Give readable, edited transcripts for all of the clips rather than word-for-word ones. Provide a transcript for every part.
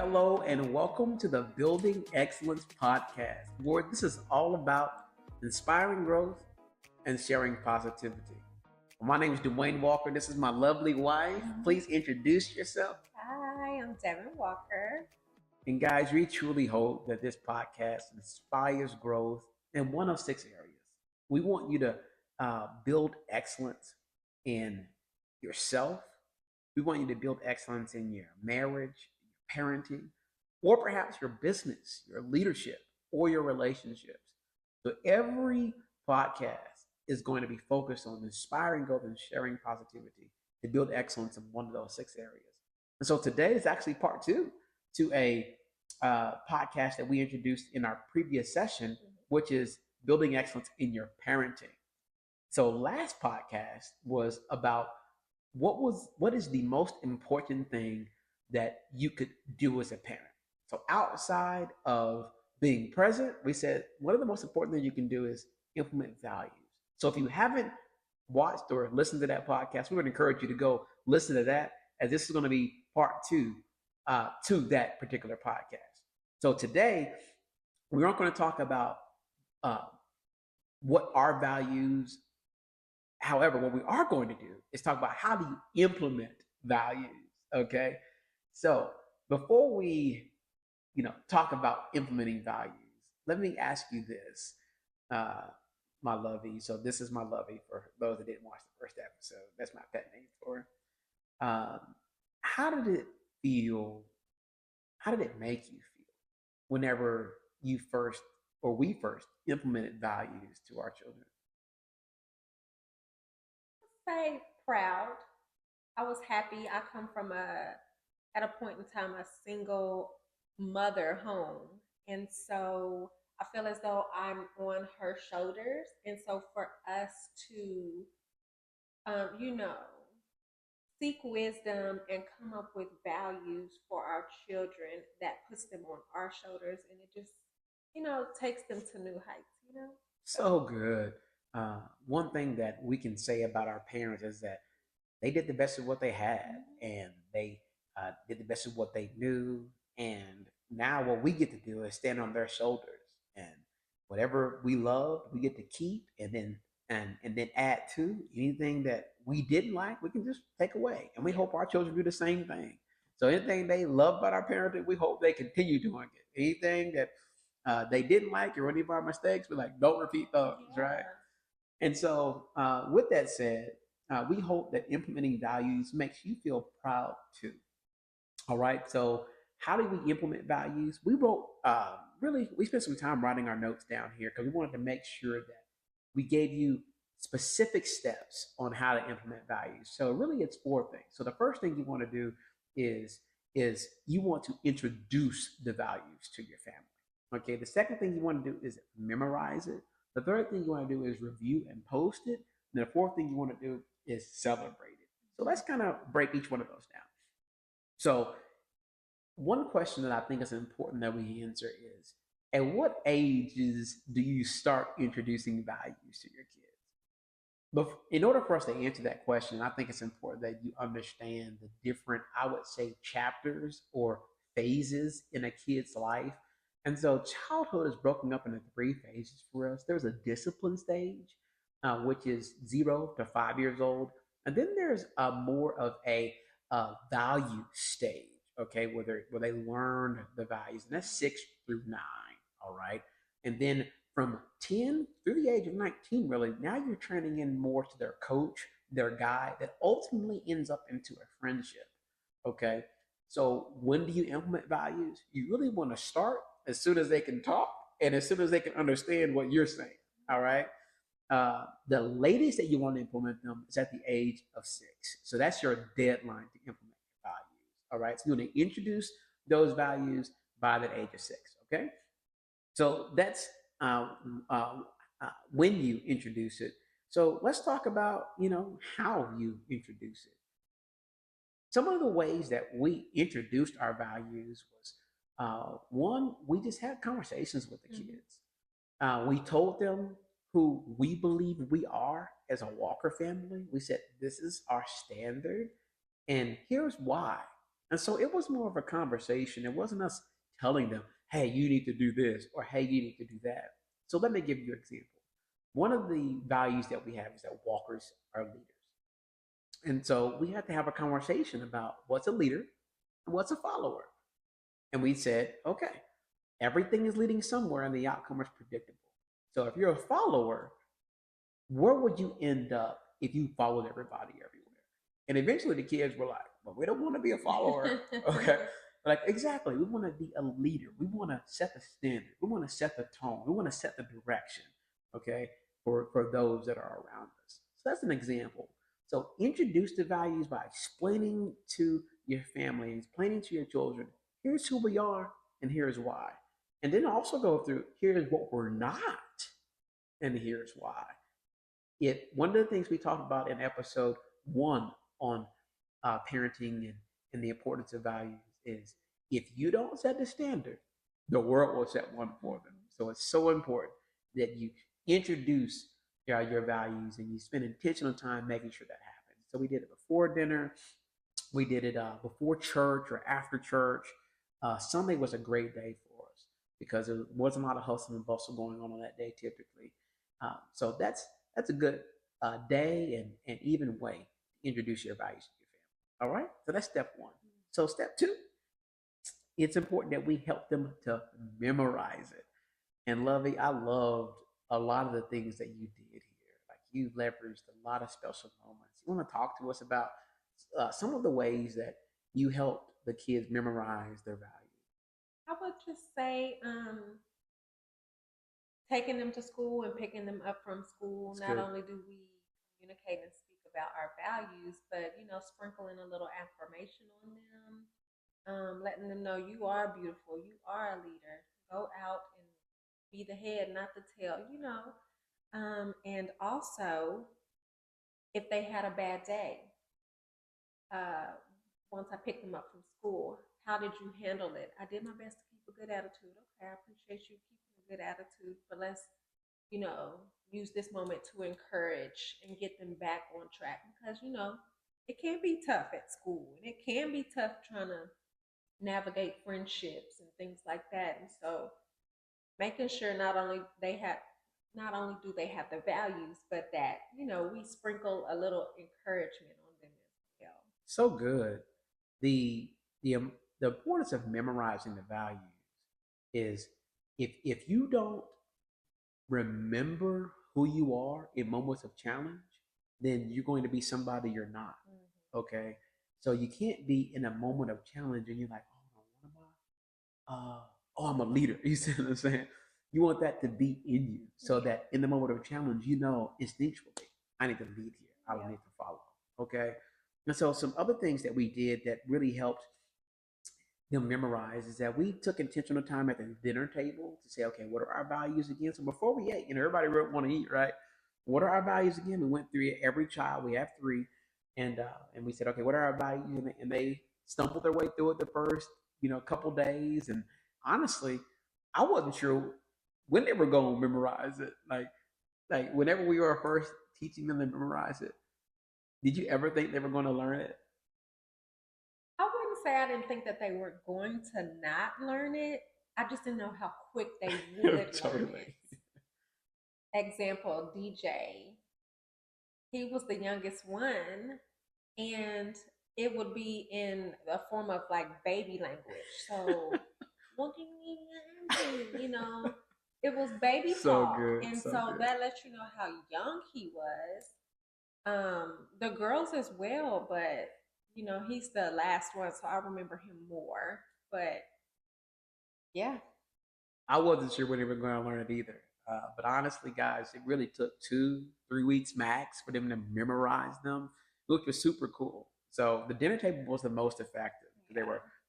hello, and welcome to the Building Excellence podcast, where this is all about inspiring growth and sharing positivity. My name is Dwayne Walker. This is my lovely wife. Please introduce yourself. Hi, I'm Devin Walker. And guys, we truly hope that this podcast inspires growth in one of six areas. We want you to build excellence in yourself. We want you to build excellence in your marriage, your parenting, or perhaps your business, your leadership, or your relationships. So every podcast is going to be focused on inspiring growth and sharing positivity to build excellence in one of those six areas. And so today is actually part two to a podcast that we introduced in our previous session, which is building excellence in your parenting. So last podcast was about what is the most important thing that you could do as a parent. So outside of being present, we said one of the most important things you can do is implement values. So if you haven't watched or listened to that podcast, we would encourage you to go listen to that, as this is going to be part two to that particular podcast. So today, we aren't going to talk about what our values. However, what we are going to do is talk about how do you implement values. Okay, so before we, talk about implementing values, let me ask you this, my lovey. So this is my lovey for those that didn't watch the first episode. That's my pet name for her. How did it feel? How did it make you feel whenever we first implemented values to our children? Say proud. I was happy. I come from at a point in time, a single mother home. And so I feel as though I'm on her shoulders. And so for us to, you know, seek wisdom and come up with values for our children that puts them on our shoulders, and it just, takes them to new heights. So good. One thing that we can say about our parents is that they did the best of what they had, and they did the best of what they knew. And now what we get to do is stand on their shoulders, and whatever we loved, we get to keep, and then add to anything that we didn't like, we can just take away. And we hope our children do the same thing. So anything they love about our parenting, we hope they continue doing it. Anything that they didn't like or any of our mistakes, we're like, don't repeat those, right? And so, with that said, we hope that implementing values makes you feel proud too. All right. So, how do we implement values? We wrote, we spent some time writing our notes down here because we wanted to make sure that we gave you specific steps on how to implement values. So, really, it's four things. So, the first thing you want to do is you want to introduce the values to your family. Okay. The second thing you want to do is memorize it. The third thing you want to do is review and post it. And the fourth thing you want to do is celebrate it. So let's kind of break each one of those down. So one question that I think is important that we answer is, at what ages do you start introducing values to your kids? But in order for us to answer that question, I think it's important that you understand the different, I would say, chapters or phases in a kid's life. And so childhood is broken up into three phases for us. There's a discipline stage, which is 0 to 5 years old. And then there's more of a value stage, okay, where they learn the values. And that's 6 through 9, all right? And then from 10 through the age of 19, really, now you're training in more to their coach, their guide, that ultimately ends up into a friendship, okay? So when do you implement values? You really want to start as soon as they can talk and as soon as they can understand what you're saying, all right? The latest that you want to implement them is at the age of 6. So that's your deadline to implement values, all right? So you want to introduce those values by the age of 6, okay? So that's when you introduce it. So let's talk about, how you introduce it. Some of the ways that we introduced our values was one, we just had conversations with the kids. We told them who we believe we are as a Walker family. We said, this is our standard, and here's why. And so it was more of a conversation. It wasn't us telling them, hey, you need to do this or hey, you need to do that. So let me give you an example. One of the values that we have is that walkers are leaders. And so we had to have a conversation about what's a leader and what's a follower. And we said, okay, everything is leading somewhere and the outcome is predictable. So if you're a follower, where would you end up if you followed everybody everywhere? And eventually the kids were like, well, we don't want to be a follower. Okay. Like, exactly. We want to be a leader. We want to set the standard. We want to set the tone. We want to set the direction, okay, for those that are around us. So that's an example. So introduce the values by explaining to your family and explaining to your children, here's who we are and here's why. And then also go through, here's what we're not and here's why. One of the things we talked about in episode 1 on parenting and the importance of values is if you don't set the standard, the world will set one for them. So it's so important that you introduce your values and you spend intentional time making sure that happens. So we did it before dinner, we did it before church or after church. Sunday was a great day for us because there wasn't a lot of hustle and bustle going on that day typically. So that's a good day and even way to introduce your values to your family. All right, so that's step 1. So step 2, it's important that we help them to memorize it. And Lovey, I loved a lot of the things that you did here. Like you leveraged a lot of special moments. You want to talk to us about some of the ways that you helped the kids memorize their values? I would just say taking them to school and picking them up from school. It's Not good. only do we communicate and speak about our values, but sprinkling a little affirmation on them, letting them know you are beautiful, you are a leader. Go out and be the head, not the tail. And also, if they had a bad day, uh, once I picked them up from school, how did you handle it? I did my best to keep a good attitude. Okay, I appreciate you keeping a good attitude, but let's, you know, use this moment to encourage and get them back on track because, it can be tough at school and it can be tough trying to navigate friendships and things like that. And so making sure not only do they have the values, but that, we sprinkle a little encouragement on them as well. So good. The the the importance of memorizing the values is if you don't remember who you are in moments of challenge, then you're going to be somebody you're not. Mm-hmm. Okay. So you can't be in a moment of challenge and you're like, oh, what am I? Oh, I'm a leader. You see what I'm saying? You want that to be in you so Yeah. that in the moment of challenge, you know instinctually, I need to lead here. I don't Yeah. need to follow. Okay. And so some other things that we did that really helped them memorize is that we took intentional time at the dinner table to say, okay, what are our values again? So before we ate, everybody want to eat, right? What are our values again? We went through every child. We have 3, and we said, okay, what are our values? And they stumbled their way through it the first couple days. And honestly, I wasn't sure when they were going to memorize it. Like whenever we were first teaching them to memorize it, did you ever think they were going to learn it? I wouldn't say I didn't think that they were going to not learn it. I just didn't know how quick they would learn it. Totally. Example, DJ. He was the youngest one, and it would be in the form of like baby language. So, it was baby So talk. good, And so so good. that lets you know how young he was. The girls as well, but he's the last one, so I remember him more. But yeah. I wasn't sure when they were going to learn it either. But honestly, guys, it really took 2, 3 weeks max for them to memorize them, which was super cool. So the dinner table was the most effective. Yeah.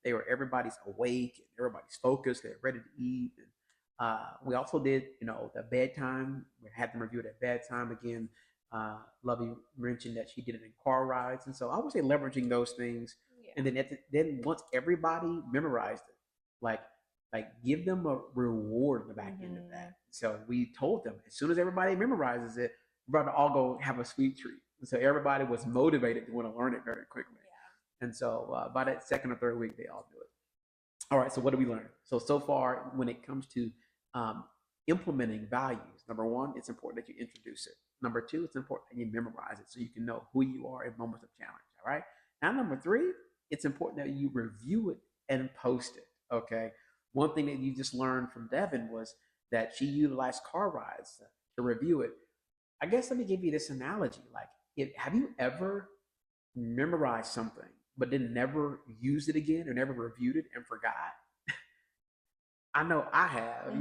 They were everybody's awake and everybody's focused. They're ready to eat. And, we also did the bedtime. We had them review it at bedtime again. Lovey mentioned that she did it in car rides, and so I would say leveraging those things. And Yeah. then once everybody memorized it, like give them a reward in the back end of Mm-hmm. that. So we told them as soon as everybody memorizes it, we're about to all go have a sweet treat. And so everybody was motivated to want to learn it very quickly. And so by that second or third week, they all do it. All right, so what do we learn? So far, when it comes to um, implementing values, number one, it's important that you introduce it. Number two, it's important that you memorize it so you can know who you are in moments of challenge. All right. Now, number three, it's important that you review it and post it. Okay. One thing that you just learned from Devin was that she utilized car rides to review it. I guess let me give you this analogy. Like, have you ever memorized something but then never used it again or never reviewed it and forgot? I know I have.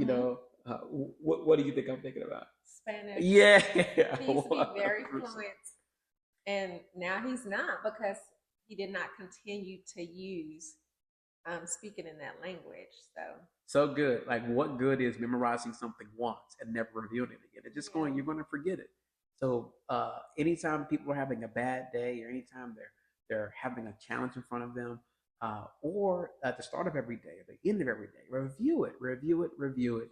What do you think I'm thinking about? Spanish. Yeah, He used to be very 100%. fluent, and now he's not because he did not continue to use speaking in that language. So So good. Like, what good is memorizing something once and never reviewing it again? It's just yeah. you're going to forget it. So, anytime people are having a bad day, or anytime they're having a challenge in front of them, or at the start of every day, or the end of every day, review it, review it, review it.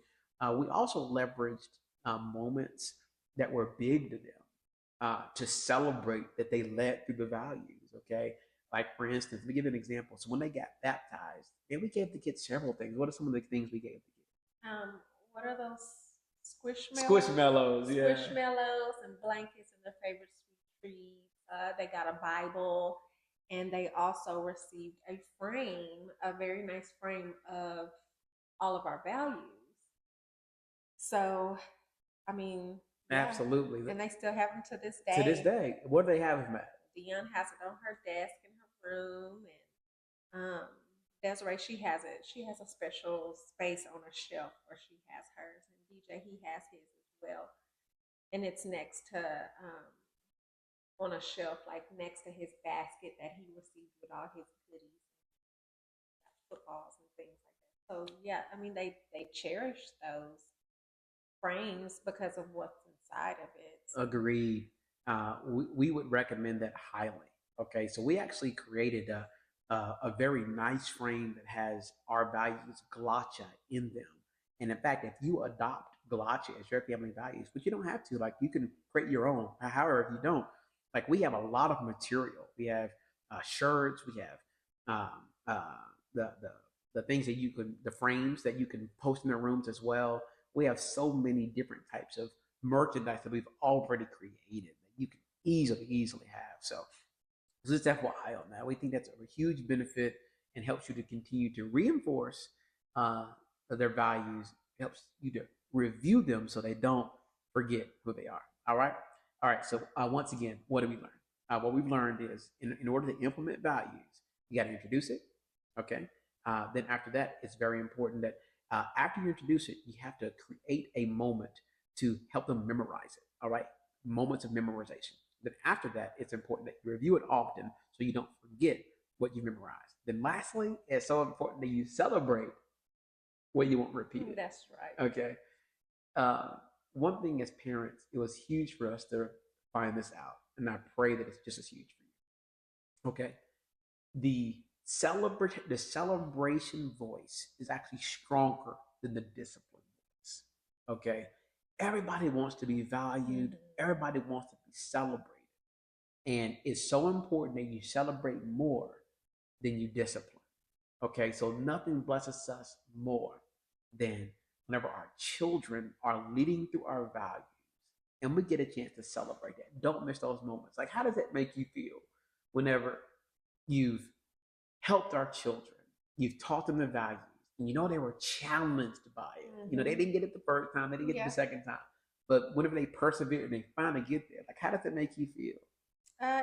We also leveraged moments that were big to them to celebrate that they led through the values. Okay, like for instance, let me give you an example. So when they got baptized, and we gave the kids several things. What are some of the things we gave the kids? What are those Squishmallows, yeah. Squishmallows and blankets and their favorite sweet treats. They got a Bible, and they also received a frame, a very nice frame of all of our values. So, I mean, yeah. Absolutely. And they still have them to this To this day. day, what do they have them at? Dion has it on her desk in her room, and Desiree, she has it. She has a special space on a shelf where she has hers, and DJ, he has his as well, and it's next to on a shelf, like next to his basket that he received with all his goodies, footballs and things like that. So yeah, I mean they cherish those frames because of what's inside of it. Agreed. We would recommend that highly. Okay, so we actually created a very nice frame that has our values gotcha in them. And in fact, if you adopt gotcha as your family values, but you don't have to, like you can create your own. However, if you don't, like we have a lot of material. We have shirts. We have um, the the things that you can, the frames that you can post in their rooms as well. We have so many different types of merchandise that we've already created that you can easily have. So just FYI on that. We think that's a huge benefit and helps you to continue to reinforce uh, their values. It helps you to review them so they don't forget who they are. All right. All right. So once again, what did we learn? What we've learned is in order to implement values, you got to introduce it. Okay. Then after that, it's very important that after you introduce it, you have to create a moment to help them memorize it. All right. Moments of memorization. Then after that, it's important that you review it often so you don't forget what you memorized. Then lastly, it's so important that you celebrate what you won't repeat it. That's right. Okay. Uh, One thing as parents, it was huge for us to find this out, and I pray that it's just as huge for you. Okay. The celebration voice is actually stronger than the discipline voice. Okay. Everybody wants to be valued. Everybody wants to be celebrated. And it's so important that you celebrate more than you discipline. Okay, so nothing blesses us more than whenever our children are leading through our values and we get a chance to celebrate that. Don't miss those moments. Like, how does it make you feel whenever you've helped our children, you've taught them the values, and you know they were challenged by it? You know, they didn't get it the first time, they didn't get it the second time. But whenever they persevere and they finally get there, like, how does it make you feel?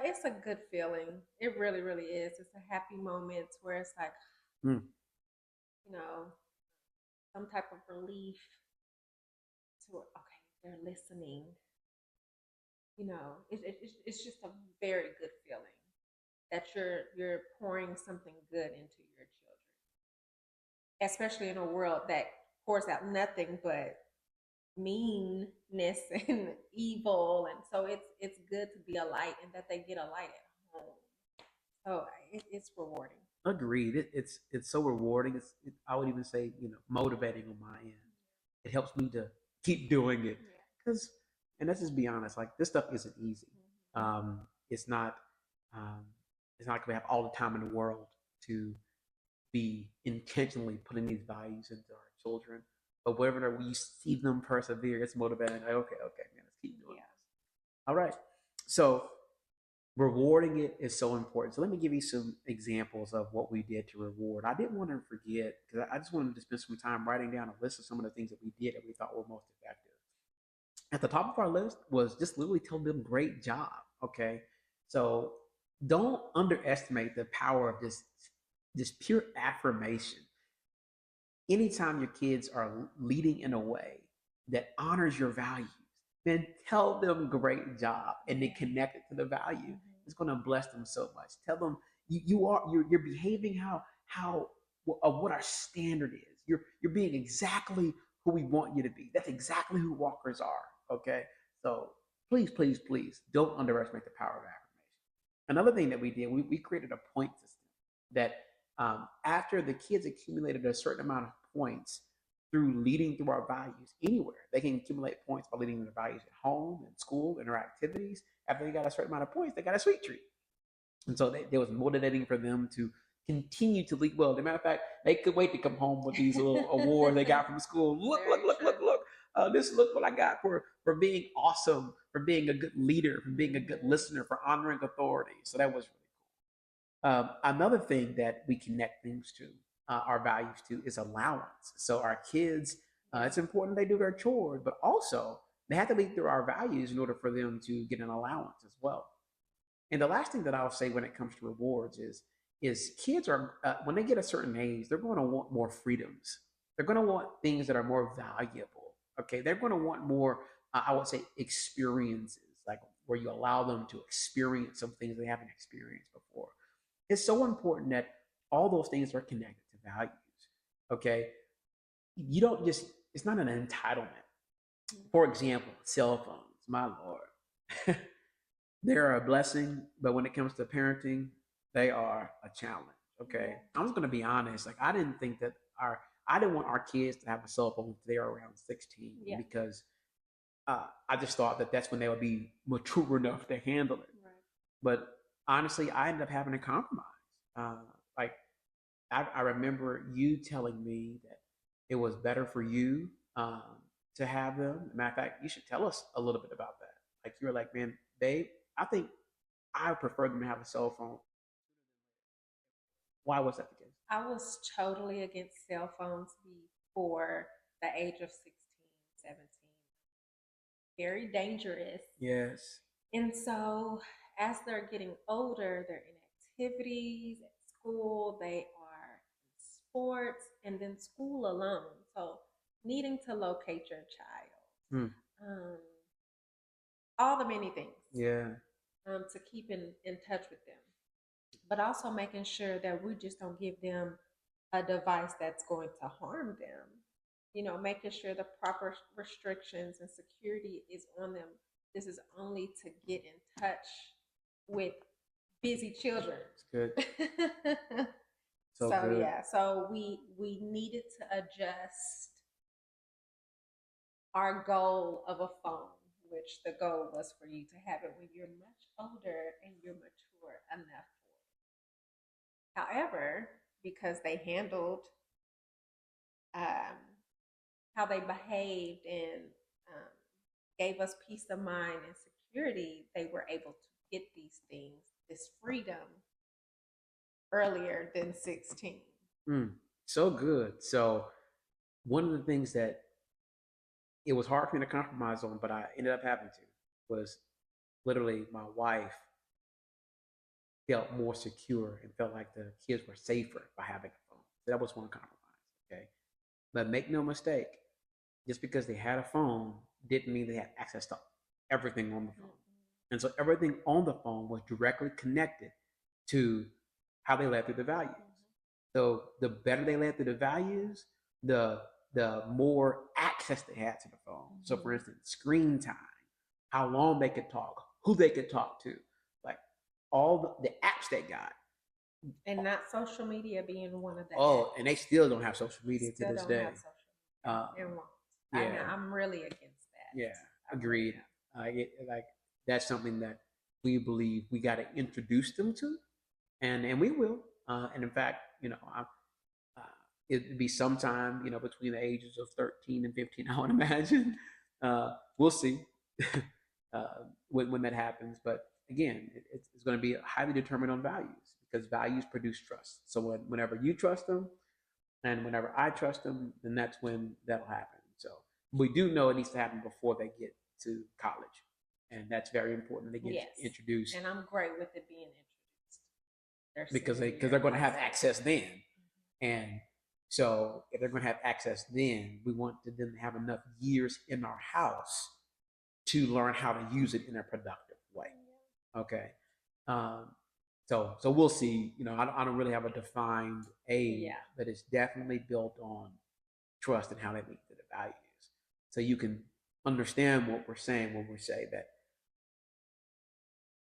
It's a good feeling. It really, really is. It's a happy moment where it's like, Mm. you know, some type of relief to, okay, they're listening. You know, it's just a very good feeling that you're pouring something good into your children, especially in a world that pours out nothing but meanness and evil, and so it's good to be a light and that they get a light at home. So it's rewarding. Agreed. It's so rewarding. I would even say, motivating on my end. It helps me to keep doing it because, and let's just be honest, like this stuff isn't easy. It's not. Um, It's not like we have all the time in the world to be intentionally putting these values into our children. But whenever we see them persevere, it's motivating. Like, okay, man, let's keep doing Yeah. this. All right. So rewarding it is so important. So let me give you some examples of what we did to reward. I didn't want to forget because I just wanted to spend some time writing down a list of some of the things that we did that we thought were most effective. At the top of our list was just literally tell them great job. Okay. So don't underestimate the power of this pure affirmation. Anytime your kids are leading in a way that honors your values, then tell them great job and they connect it to the value. It's going to bless them so much. Tell them you're behaving how of what our standard is. You're being exactly who we want you to be. That's exactly who walkers are. Okay, so please don't underestimate the power of affirmation. Another thing that we did, we created a point system that after the kids accumulated a certain amount of points through leading through our values anywhere, they can accumulate points by leading their values at home, in school, in their activities. After they got a certain amount of points, they got a sweet treat. And so it was motivating for them to continue to lead well. As a matter of fact, they could wait to come home with these little awards they got from school. Look. Look what I got for being awesome, for being a good leader, for being a good listener, for honoring authority. So that was really another thing that we connect things to, our values to, is allowance. So our kids, it's important they do their chores, but also they have to lead through our values in order for them to get an allowance as well. And the last thing that I'll say when it comes to rewards is kids are when they get a certain age, they're going to want more freedoms. They're going to want things that are more valuable. Okay, they're going to want more. I would say experiences, like where you allow them to experience some things they haven't experienced before. It's so important that all those things are connected to values. Okay, you don't just. It's not an entitlement. For example, cell phones. My lord, they're a blessing, but when it comes to parenting, they are a challenge. Okay, I'm just gonna be honest. Like I didn't want our kids to have a cell phone until they were around 16 because I just thought that that's when they would be mature enough to handle it. Right. But honestly, I ended up having to compromise. Uh, like I remember you telling me that it was better for you to have them. Matter of fact, you should tell us a little bit about that. Like you were like, man, babe, I think I prefer them to have a cell phone. Why was that the case? I was totally against cell phones before the age of 16, 17. Very dangerous. Yes. And so as they're getting older, they're in activities at school, they are in sports, and then school alone. So needing to locate your child, Hmm. um, all the many things Yeah. to keep in touch with them. But also making sure that we just don't give them a device that's going to harm them. You know, making sure the proper restrictions and security is on them. This is only to get in touch with busy children. It's good. So So good. yeah, so we needed to adjust our goal of a phone, which the goal was for you to have it when you're much older and you're mature enough for it. However, because they handled um, how they behaved and um, gave us peace of mind and security, they were able to get these things, this freedom, earlier than 16. Mm. So good. So one of the things that it was hard for me to compromise on, but I ended up having to, was literally my wife felt more secure and felt like the kids were safer by having a phone. So that was one compromise. Okay. But make no mistake, just because they had a phone didn't mean they had access to everything on the phone. And so everything on the phone was directly connected to how they led through the values. So the better they led through the values, the more access they had to the phone. So for instance, screen time, how long they could talk, who they could talk to, like all the apps they got. And not social media being one of the Oh, apps. and they still don't have social media to Still this don't day. have social media and won't. Yeah. I'm really against that. Yeah, agreed. Like that's something that we believe we got to introduce them to, and we will. And in fact, uh, it'd be sometime, between the ages of 13 and 15, I would imagine. We'll see uh, when that happens. But again, it's going to be highly determined on values because values produce trust. So whenever you trust them and whenever I trust them, then that's when that'll happen. So we do know it needs to happen before they get to college. And that's very important. They get Yes. introduced And I'm great with it being introduced. because they're going to have access then. And so if they're going to have access then, we want them to have enough years in our house to learn how to use it in a productive way. Okay. Um, so we'll see. I don't really have a defined age, but it's definitely built on trust and how they link to the values. So you can understand what we're saying when we say that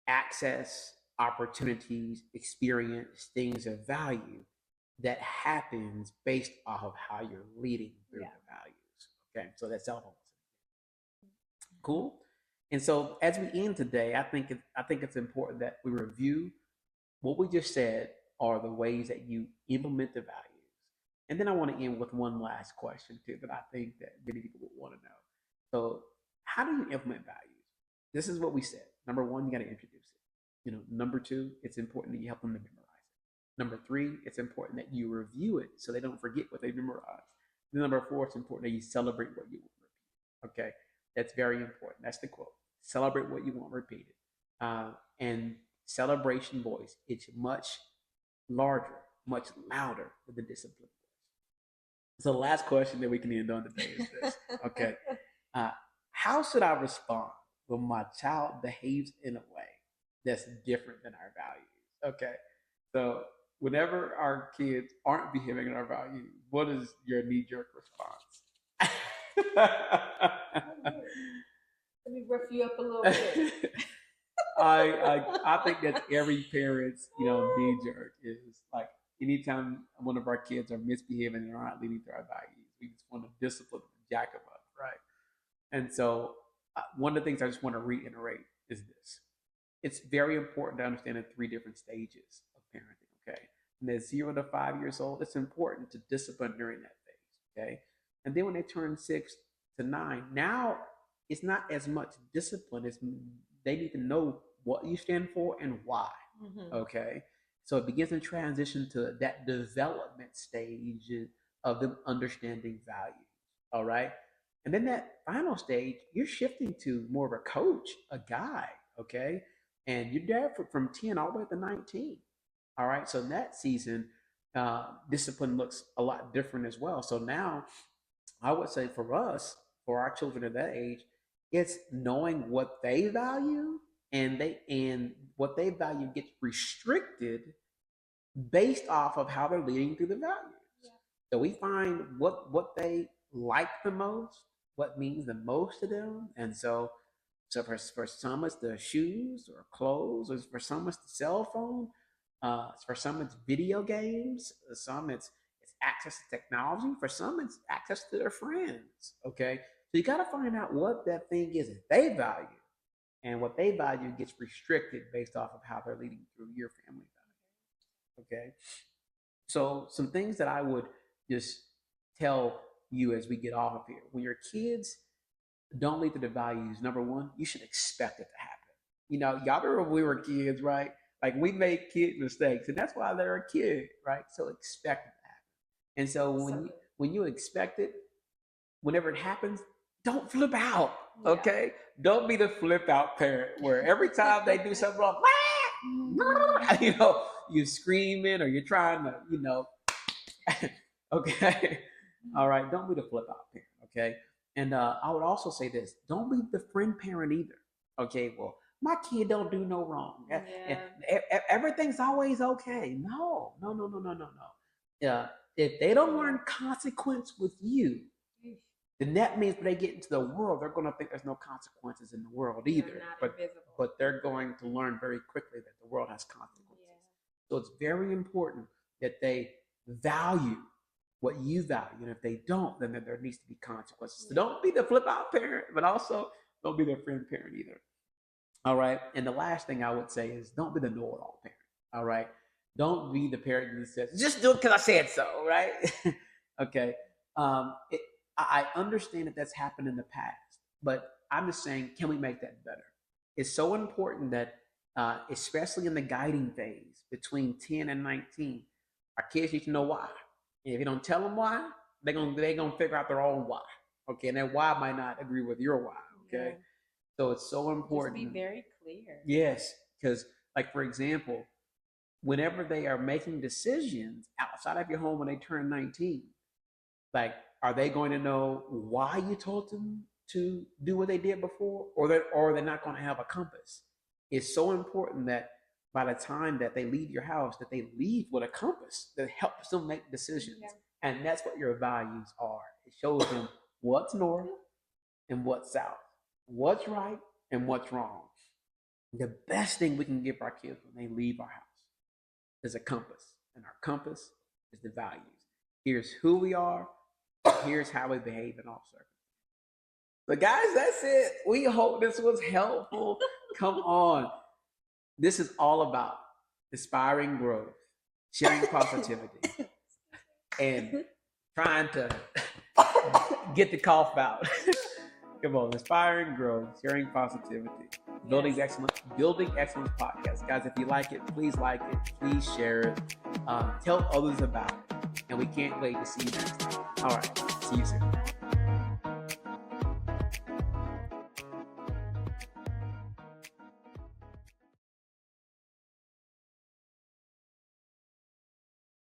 access, opportunities, experience, things of value that happens based off of how you're leading through the values. Okay, so that's all. Cool. And so as we end today, I think it's important that we review what we just said are the ways that you implement the values. And then I want to end with one last question too that I think that many people would want to know. So how do you implement values? This is what we said. Number one, you got to introduce it. Number two, it's important that you help them to memorize it. Number three, it's important that you review it so they don't forget what they memorized. And number four, it's important that you celebrate what you want repeated. Okay, that's very important. That's the quote. Celebrate what you want repeated. And celebration voice, it's much larger, much louder than the discipline voice. So the last question that we can end on today is this. Okay. How should I respond when my child behaves in a way that's different than our values? Okay. So whenever our kids aren't behaving in our values, what is your knee-jerk response? Let me rough you up a little bit. I think that's every parent's knee jerk is like anytime one of our kids are misbehaving and are not leading to our values, we just want to discipline the jack of us, right? And so one of the things I just want to reiterate is this: it's very important to understand the three different stages of parenting. Okay, and at 0 to 5 years old, it's important to discipline during that phase. Okay, and then when they turn 6 to 9, now it's not as much discipline as they need to know what you stand for and why. Mm-hmm. Okay. So it begins to transition to that development stage of them understanding values. All right. And then that final stage, you're shifting to more of a coach, a guide. Okay. And you're there from 10 all the way to 19. All right. So in that season, discipline looks a lot different as well. So now I would say for us, for our children at that age, it's knowing what they value and what they value gets restricted based off of how they're leading through the values. Yeah. So we find what they like the most, what means the most to them, and so for some it's the shoes or clothes, or for some it's the cell phone, for some it's video games, some it's access to technology, for some it's access to their friends. Okay, so you got to find out what that thing is that they value, and what they value gets restricted based off of how they're leading through your family values. Okay, so some things that I would just tell you as we get off of here: when your kids don't lead to the values, number one, you should expect it to happen. Y'all remember when we were kids, right? Like we make kid mistakes, and that's why they're a kid, right? So expect it to happen. And so when you expect it, whenever it happens, don't flip out. Okay, don't be the flip out parent where every time they do something wrong, you're screaming or you're trying to, okay, all right. Don't be the flip out parent. Okay, and I would also say this: don't be the friend parent either. Okay, well, my kid don't do no wrong. Yeah. Everything's always okay. No. Yeah, if they don't learn consequence with you, then that means when they get into the world, they're going to think there's no consequences in the world either. But they're going to learn very quickly that the world has consequences. Yeah. So it's very important that they value what you value. And if they don't, then there needs to be consequences. So don't be the flip out parent, but also don't be the friend parent either. All right. And the last thing I would say is don't be the know-it-all parent. All right. Don't be the parent that says, just do it because I said so, right? Okay. It, I understand that that's happened in the past, but I'm just saying, can we make that better? It's so important that, especially in the guiding phase between 10 and 19, our kids need to know why. And if you don't tell them why, they're gonna figure out their own why. Okay, and that why might not agree with your why. Okay, Yeah. so it's so Just be important. very clear. Yes, because like for example, whenever they are making decisions outside of your home when they turn 19, like, are they going to know why you told them to do what they did before, or they're not going to have a compass? It's so important that by the time that they leave your house, that they leave with a compass that helps them make decisions. Yeah. And that's what your values are. It shows them what's north and what's south, what's right and what's wrong. The best thing we can give our kids when they leave our house is a compass, and our compass is the values. Here's who we are, here's how we behave in all circumstances. But guys, that's it. We hope this was helpful. Come on. This is all about inspiring growth, sharing positivity, and trying to get the cough out. Come on, inspiring growth, sharing positivity, building excellence podcast. Guys, if you like it, please like it, please share it, tell others about it, and we can't wait to see you next time. All right, see you soon.